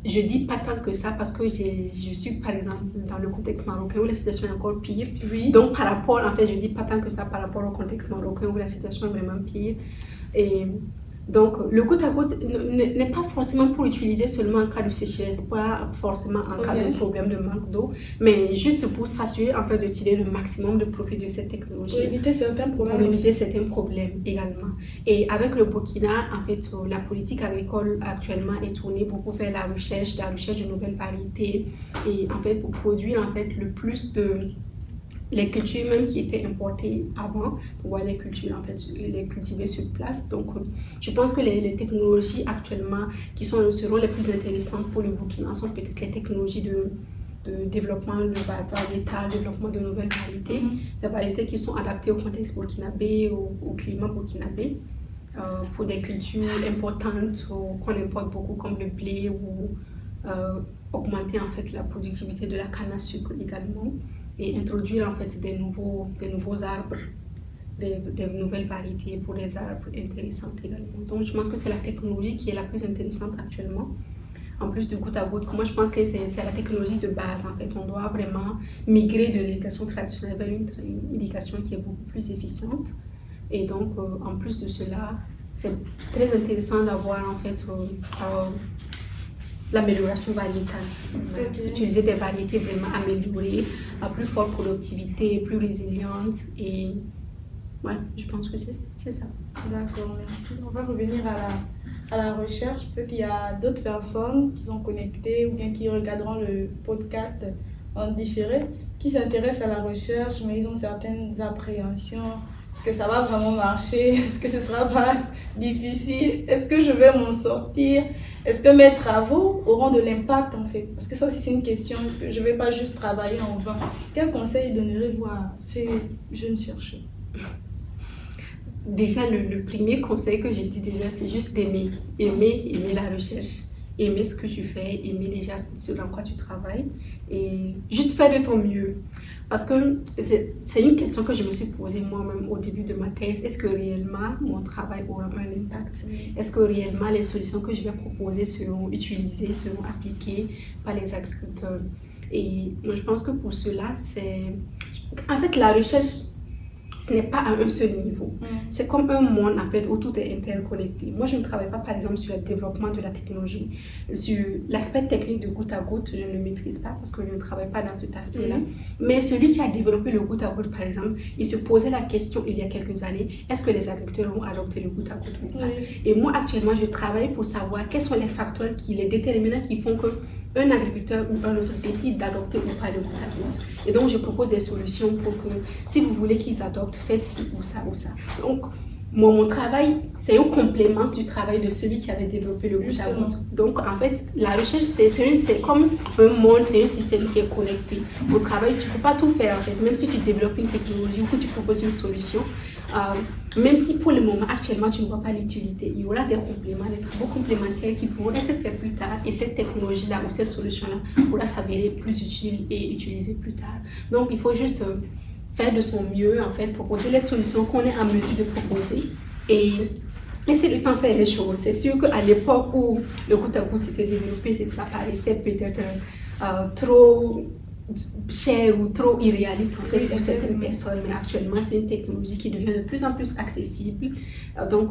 Je dis pas tant que ça parce que je suis par exemple dans le contexte marocain où la situation est encore pire. Oui. Donc par rapport, en fait, je dis pas tant que ça par rapport au contexte marocain où la situation est vraiment pire. Et donc le goutte à goutte n'est pas forcément pour utiliser seulement en cas de sécheresse, pas forcément en cas de problème de manque d'eau, mais juste pour s'assurer en fait de tirer le maximum de profit de cette technologie. Pour éviter certains problèmes. Pour éviter certains problèmes également. Et avec le Burkina, en fait, la politique agricole actuellement est tournée beaucoup vers la recherche de nouvelles variétés, et en fait pour produire en fait le plus de les cultures même qui étaient importées avant, pour pouvoir les cultiver sur place. Donc, je pense que les technologies actuellement qui seront les plus intéressantes pour le Burkina sont peut-être les technologies de développement variétal, développement de nouvelles variétés, des variétés qui sont adaptées au contexte burkinabé, au climat burkinabé, pour des cultures importantes qu'on importe beaucoup comme le blé, ou augmenter en fait la productivité de la canne à sucre également, et introduire en fait des nouveaux arbres, des nouvelles variétés pour les arbres intéressantes également. Donc je pense que c'est la technologie qui est la plus intéressante actuellement. En plus de goutte à goutte, moi je pense que c'est la technologie de base en fait. On doit vraiment migrer de l'irrigation traditionnelle vers une irrigation qui est beaucoup plus efficiente. Et donc en plus de cela, c'est très intéressant d'avoir en fait l'amélioration variétale. Utiliser des variétés vraiment améliorées, à plus forte productivité, plus résilientes, et ouais, je pense que c'est ça. D'accord, merci. On va revenir à la recherche. Peut-être qu'il y a d'autres personnes qui sont connectées ou bien qui regarderont le podcast en différé, qui s'intéressent à la recherche, mais ils ont certaines appréhensions. Est-ce que ça va vraiment marcher? Est-ce que ce sera pas difficile? Est-ce que je vais m'en sortir? Est-ce que mes travaux auront de l'impact en fait? Parce que ça aussi c'est une question. Est-ce que je ne vais pas juste travailler en vain? Quel conseil donnerez-vous à ces jeunes chercheurs? Déjà, le premier conseil que je dis déjà, c'est juste d'aimer. Aimer la recherche. Aimer ce que tu fais, aimer déjà ce dans quoi tu travailles, et juste faire de ton mieux. Parce que c'est une question que je me suis posée moi-même au début de ma thèse. Est-ce que réellement mon travail aura un impact? Est-ce que réellement les solutions que je vais proposer seront utilisées, seront appliquées par les agriculteurs? Et moi, je pense que pour cela, en fait, la recherche, ce n'est pas à un seul niveau. C'est comme un monde en fait, où tout est interconnecté. Moi, je ne travaille pas par exemple sur le développement de la technologie. Sur l'aspect technique de goutte à goutte, je ne le maîtrise pas parce que je ne travaille pas dans cet aspect-là. Mais celui qui a développé le goutte à goutte, par exemple, il se posait la question il y a quelques années, est-ce que les agriculteurs vont adopter le goutte à goutte ou pas? Et moi, actuellement, je travaille pour savoir quels sont les facteurs, les déterminants qui font que un agriculteur ou un autre décide d'adopter ou pas le goutte à goutte. Et donc, je propose des solutions pour que, si vous voulez qu'ils adoptent, faites ci ou ça ou ça. Donc, mon travail, c'est un complément du travail de celui qui avait développé le goutte à goutte. Donc, en fait, la recherche, c'est comme un monde, c'est un système qui est connecté. Au travail, tu ne peux pas tout faire, en fait. Même si tu développes une technologie ou que tu proposes une solution, même si pour le moment, actuellement, tu ne vois pas l'utilité, il y aura des compléments, des travaux complémentaires qui pourront être faits plus tard. Et cette technologie-là ou cette solution-là pourra s'avérer plus utile et utilisée plus tard. Donc, il faut juste faire de son mieux, en fait, proposer les solutions qu'on est en mesure de proposer et laisser le temps faire les choses. C'est sûr qu'à l'époque où le goutte à goutte était développé, ça paraissait peut-être trop cher ou trop irréaliste en fait pour certaines personnes, mais actuellement c'est une technologie qui devient de plus en plus accessible, donc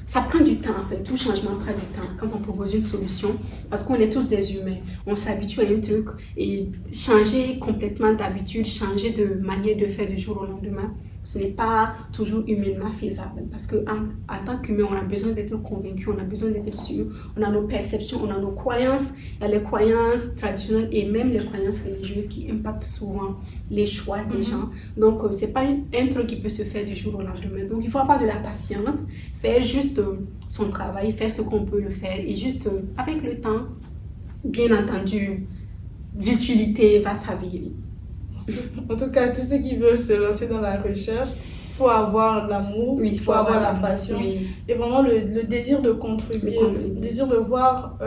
ça prend du temps en fait, tout changement prend du temps quand on propose une solution, parce qu'on est tous des humains, on s'habitue à un truc et changer complètement d'habitude, changer de manière de faire du jour au lendemain, ce n'est pas toujours humainement faisable, parce qu'en tant qu'humain, on a besoin d'être convaincu, on a besoin d'être sûr, on a nos perceptions, on a nos croyances, il y a les croyances traditionnelles et même les croyances religieuses qui impactent souvent les choix des gens. Donc, ce n'est pas un truc qui peut se faire du jour au lendemain. Donc, il faut avoir de la patience, faire juste son travail, faire ce qu'on peut le faire et juste avec le temps, bien entendu, l'utilité va s'avérer. En tout cas, tous ceux qui veulent se lancer dans la recherche, il faut avoir l'amour, il faut avoir la passion et vraiment le désir de contribuer, le désir de voir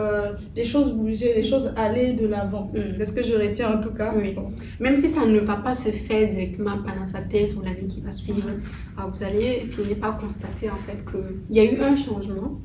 les choses bouger, les choses aller de l'avant. C'est ce que je retiens en tout cas. Oui. Même si ça ne va pas se faire directement pendant sa thèse ou l'année qui va suivre, vous allez finir par constater en fait qu'il y a eu un changement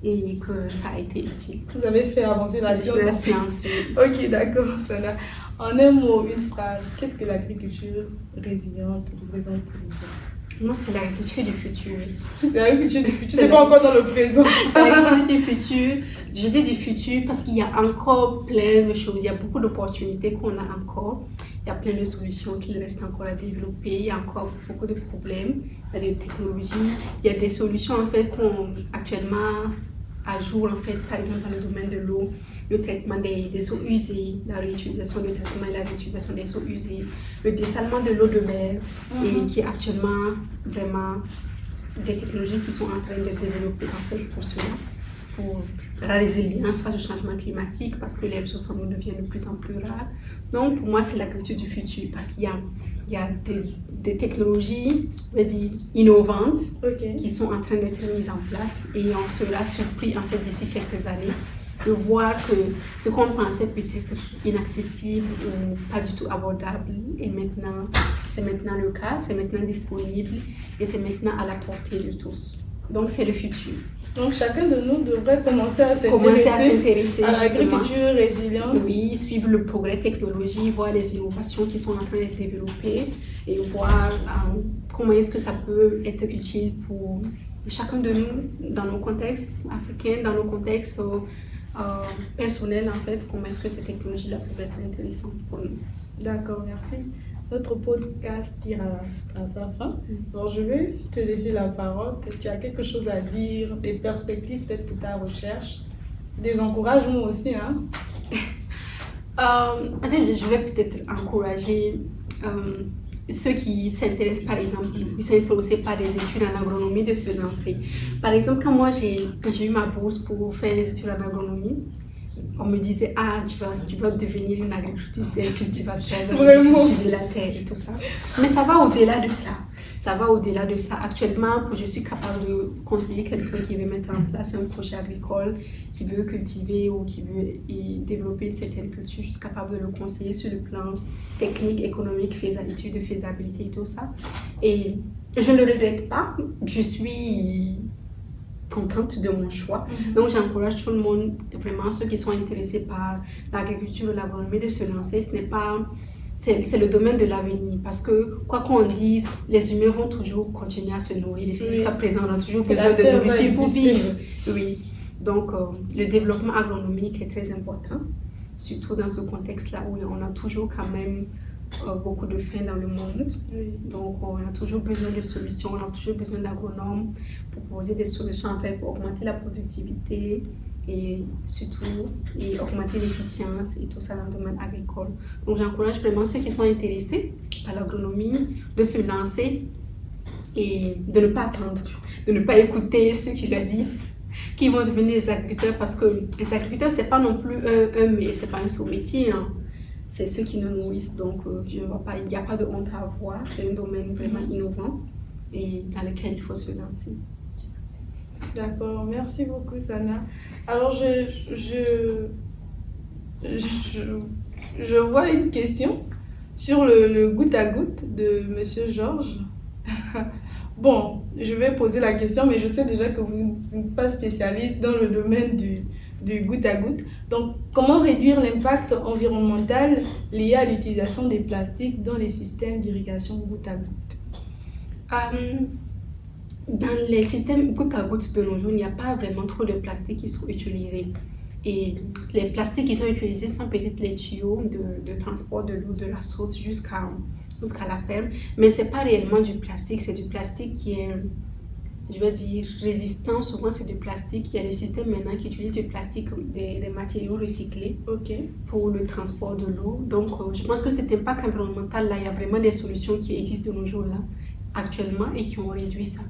et que ça a été utile. Vous avez fait avancer la science. La science. Ok, d'accord, Sana. En un mot, une phrase, qu'est-ce que l'agriculture résiliente représente pour vous? Moi, c'est l'agriculture du futur. C'est l'agriculture du futur, c'est pas encore dans le présent. C'est l'agriculture du futur. Je dis du futur parce qu'il y a encore plein de choses, il y a beaucoup d'opportunités qu'on a encore. Il y a plein de solutions qu'il reste encore à développer, il y a encore beaucoup de problèmes, il y a des technologies, il y a des solutions en fait qu'on actuellement à jour, en fait, par exemple dans le domaine de l'eau, le traitement des eaux usées, la réutilisation du traitement et la réutilisation des eaux usées, le dessalement de l'eau de mer, et qui est actuellement vraiment des technologies qui sont en train de développer en fait pour cela, pour la résilience face au changement climatique, parce que les ressources en eau deviennent de plus en plus rares. Donc pour moi, c'est l'agriculture du futur, parce qu'il y a des technologies, on va dire, innovantes qui sont en train d'être mises en place et on sera surpris en fait d'ici quelques années de voir que ce qu'on pensait peut-être inaccessible ou pas du tout abordable et maintenant, c'est maintenant le cas, c'est maintenant disponible et c'est maintenant à la portée de tous. Donc c'est le futur. Donc chacun de nous devrait commencer à s'intéresser à l'agriculture résiliente. Oui, suivre le progrès technologique, voir les innovations qui sont en train d'être développées et voir comment est-ce que ça peut être utile pour chacun de nous dans nos contextes africains, dans nos contextes personnels en fait, comment est-ce que ces technologies-là peuvent être intéressantes pour nous. D'accord, merci. Notre podcast tire à sa fin. Alors, je vais te laisser la parole. Tu as quelque chose à dire, des perspectives peut-être pour ta recherche, des encouragements aussi. Hein? Je vais peut-être encourager ceux qui s'intéressent, par exemple, qui sont intéressés par des études en agronomie, de se lancer. Par exemple, quand j'ai eu ma bourse pour faire des études en agronomie, on me disait, tu vas devenir une agricultrice, cultivatrice, cultiver la terre et tout ça. Mais ça va au-delà de ça. Ça va au-delà de ça. Actuellement, je suis capable de conseiller quelqu'un qui veut mettre en place un projet agricole, qui veut cultiver ou qui veut développer une certaine culture. Je suis capable de le conseiller sur le plan technique, économique, études de faisabilité et tout ça. Et je ne le regrette pas. Je suis contente de mon choix. Donc j'encourage tout le monde, vraiment ceux qui sont intéressés par l'agriculture et l'agronomie, de se lancer. Ce n'est pas... C'est le domaine de l'avenir, parce que quoi qu'on dise, les humains vont toujours continuer à se nourrir. Jusqu'à présent, on a toujours besoin de nourriture pour vivre. Oui. Donc le développement agronomique est très important, surtout dans ce contexte-là où on a toujours quand même beaucoup de faim dans le monde. Donc on a toujours besoin de solutions, on a toujours besoin d'agronomes pour proposer des solutions en fait, pour augmenter la productivité et surtout et augmenter l'efficience et tout ça dans le domaine agricole. Donc j'encourage vraiment ceux qui sont intéressés par l'agronomie de se lancer et de ne pas attendre, de ne pas écouter ceux qui leur disent qu'ils vont devenir des agriculteurs, parce que les agriculteurs c'est pas non plus c'est pas un sous-métier, hein. C'est ceux qui nous nourrissent, donc je ne vois pas, il n'y a pas de honte à avoir, c'est un domaine vraiment innovant et dans lequel il faut se lancer. D'accord, merci beaucoup Sana. Alors je vois une question sur le goutte à goutte de Monsieur Georges. Bon, je vais poser la question, mais je sais déjà que vous n'êtes pas spécialiste dans le domaine du goutte à goutte. Donc, comment réduire l'impact environnemental lié à l'utilisation des plastiques dans les systèmes d'irrigation goutte à goutte? Dans les systèmes goutte à goutte de nos jours, il n'y a pas vraiment trop de plastiques qui sont utilisés. Et les plastiques qui sont utilisés sont peut-être les tuyaux de transport de l'eau de la source jusqu'à la ferme. Mais ce n'est pas réellement du plastique, c'est du plastique qui est, je vais dire, résistant. Souvent, c'est du plastique. Il y a des systèmes maintenant qui utilisent du plastique, des matériaux recyclés pour le transport de l'eau. Donc, je pense que cet impact environnemental, là, il y a vraiment des solutions qui existent de nos jours là, actuellement, et qui ont réduit ça.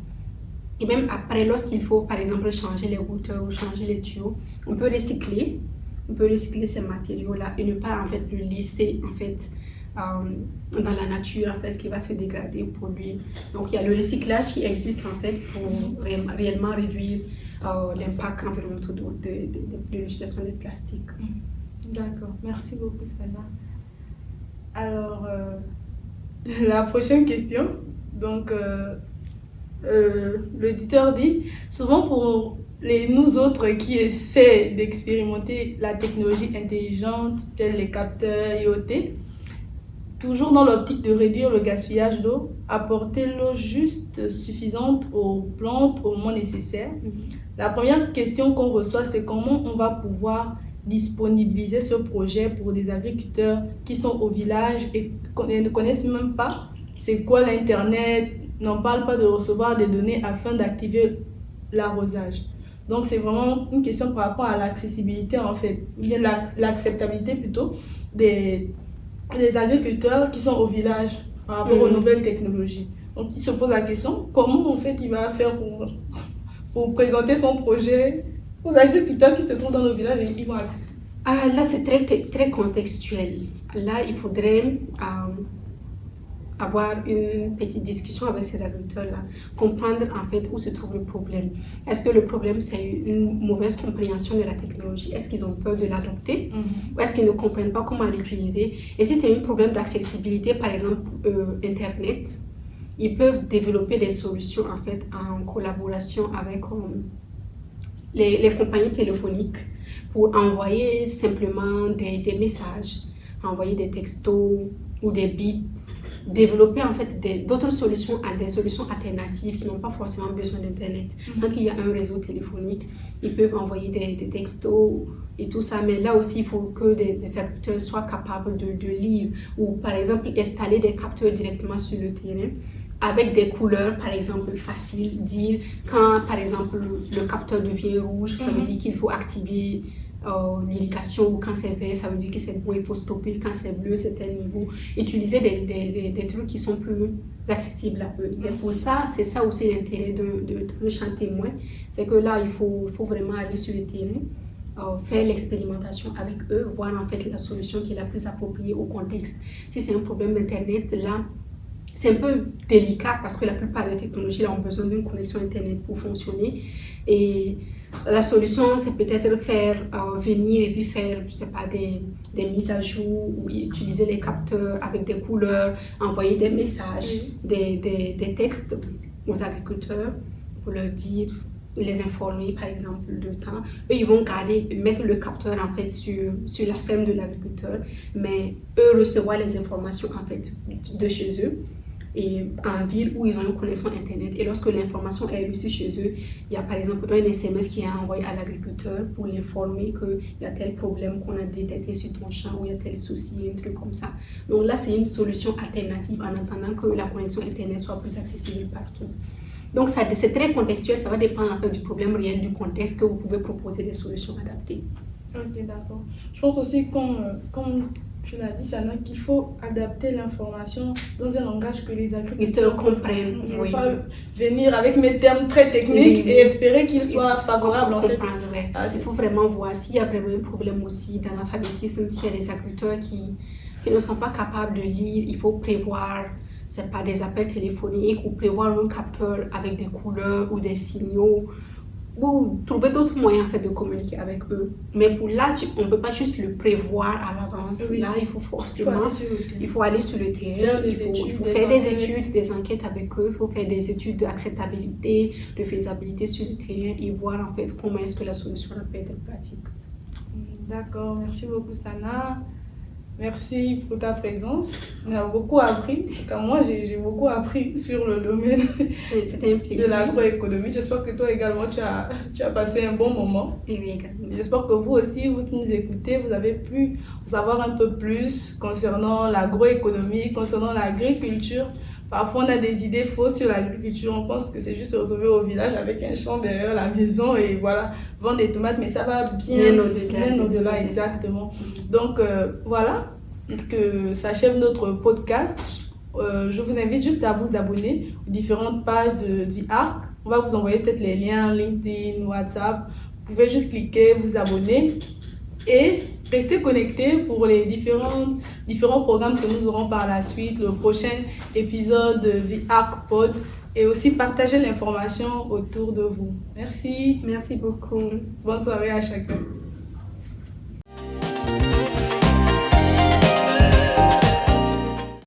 Et même après, lorsqu'il faut, par exemple, changer les routeurs ou changer les tuyaux, on peut recycler ces matériaux-là et ne pas, en fait, le laisser, en fait, dans la nature, en fait, qui va se dégrader, polluer. Donc, il y a le recyclage qui existe, en fait, pour réellement réduire l'impact environnemental de l'utilisation des plastiques. D'accord, merci beaucoup, Sana. Alors, la prochaine question, donc... l'auditeur dit, souvent pour nous autres qui essaient d'expérimenter la technologie intelligente telle les capteurs IoT, toujours dans l'optique de réduire le gaspillage d'eau, apporter l'eau juste suffisante aux plantes au moment nécessaire. La première question qu'on reçoit, c'est comment on va pouvoir disponibiliser ce projet pour des agriculteurs qui sont au village et ne connaissent même pas c'est quoi l'Internet, n'en parle pas de recevoir des données afin d'activer l'arrosage. Donc c'est vraiment une question par rapport à l'accessibilité en fait, l'acceptabilité plutôt des agriculteurs qui sont au village par rapport aux nouvelles technologies. Donc il se pose la question, comment en fait il va faire pour présenter son projet aux agriculteurs qui se trouvent dans nos villages et ils vont accepter. Là c'est très contextuel. Là il faudrait... avoir une petite discussion avec ces agriculteurs-là, comprendre en fait où se trouve le problème. Est-ce que le problème c'est une mauvaise compréhension de la technologie? Est-ce qu'ils ont peur de l'adopter? Ou est-ce qu'ils ne comprennent pas comment l'utiliser? Et si c'est un problème d'accessibilité, par exemple Internet, ils peuvent développer des solutions en fait en collaboration avec les compagnies téléphoniques pour envoyer simplement des messages, envoyer des textos ou des bips, développer en fait d'autres solutions, des solutions alternatives qui n'ont pas forcément besoin d'internet. Donc il y a un réseau téléphonique, ils peuvent envoyer des textos et tout ça, mais là aussi il faut que des agriculteurs soient capables de lire ou par exemple installer des capteurs directement sur le terrain avec des couleurs par exemple faciles, dire quand par exemple le capteur devient rouge, ça veut dire qu'il faut activer l'irrigation, ou quand c'est vert, ça veut dire que c'est bon, il faut stopper, quand c'est bleu, c'est tel niveau. Utiliser des trucs qui sont plus accessibles à eux. Mais pour ça, c'est ça aussi l'intérêt de champ témoin, c'est que là, il faut vraiment aller sur le terrain, faire l'expérimentation avec eux, voir en fait la solution qui est la plus appropriée au contexte. Si c'est un problème d'internet, là, c'est un peu délicat parce que la plupart des technologies là, ont besoin d'une connexion internet pour fonctionner. Et la solution, c'est peut-être faire venir et puis faire, je sais pas, des mises à jour ou utiliser les capteurs avec des couleurs, envoyer des messages, des textes aux agriculteurs pour leur dire, les informer par exemple de temps. Eux, ils vont mettre le capteur en fait sur la ferme de l'agriculteur, mais eux recevoir les informations en fait de chez eux. Et en ville où ils ont une connexion internet, et lorsque l'information est reçue chez eux, il y a par exemple un SMS qui est envoyé à l'agriculteur pour l'informer qu'il y a tel problème qu'on a détecté sur ton champ, ou il y a tel souci, un truc comme ça. Donc là c'est une solution alternative en attendant que la connexion internet soit plus accessible partout. Donc, c'est très contextuel, ça va dépendre en fait, du problème réel, du contexte que vous pouvez proposer des solutions adaptées. Ok, d'accord. Je pense aussi, comme tu l'as dit, Sana, qu'il faut adapter l'information dans un langage que les agriculteurs comprennent. Je ne veux pas venir avec mes termes très techniques et espérer qu'ils soient favorables. En fait. Il faut vraiment voir s'il y a vraiment un problème aussi dans l'alphabétisme, s'il y a des agriculteurs qui ne sont pas capables de lire, il faut prévoir. C'est pas des appels téléphoniques ou prévoir un capteur avec des couleurs ou des signaux ou trouver d'autres moyens en fait, de communiquer avec eux. Mais pour là, on ne peut pas juste le prévoir à l'avance. Oui. Là, il faut forcément aller sur le terrain, il faut faire des études, des enquêtes avec eux, il faut faire des études d'acceptabilité, de faisabilité sur le terrain et voir en fait comment est-ce que la solution peut être pratique. D'accord, merci beaucoup Sana. Merci pour ta présence. On a beaucoup appris. Comme moi, j'ai beaucoup appris sur le domaine de l'agroéconomie. J'espère que toi également, tu as passé un bon moment. Et oui, également. J'espère que vous aussi, vous qui nous écoutez, vous avez pu savoir un peu plus concernant l'agroéconomie, concernant l'agriculture. Parfois, on a des idées fausses sur l'agriculture. On pense que c'est juste se retrouver au village avec un champ derrière la maison et voilà, vendre des tomates. Mais ça va bien au-delà, exactement. Donc, voilà, que s'achève notre podcast. Je vous invite juste à vous abonner aux différentes pages de The Arc. On va vous envoyer peut-être les liens LinkedIn, WhatsApp. Vous pouvez juste cliquer, vous abonner et restez connectés pour les différents programmes que nous aurons par la suite, le prochain épisode de The Arc Pod, et aussi partager l'information autour de vous. Merci. Merci beaucoup. Bonne soirée à chacun.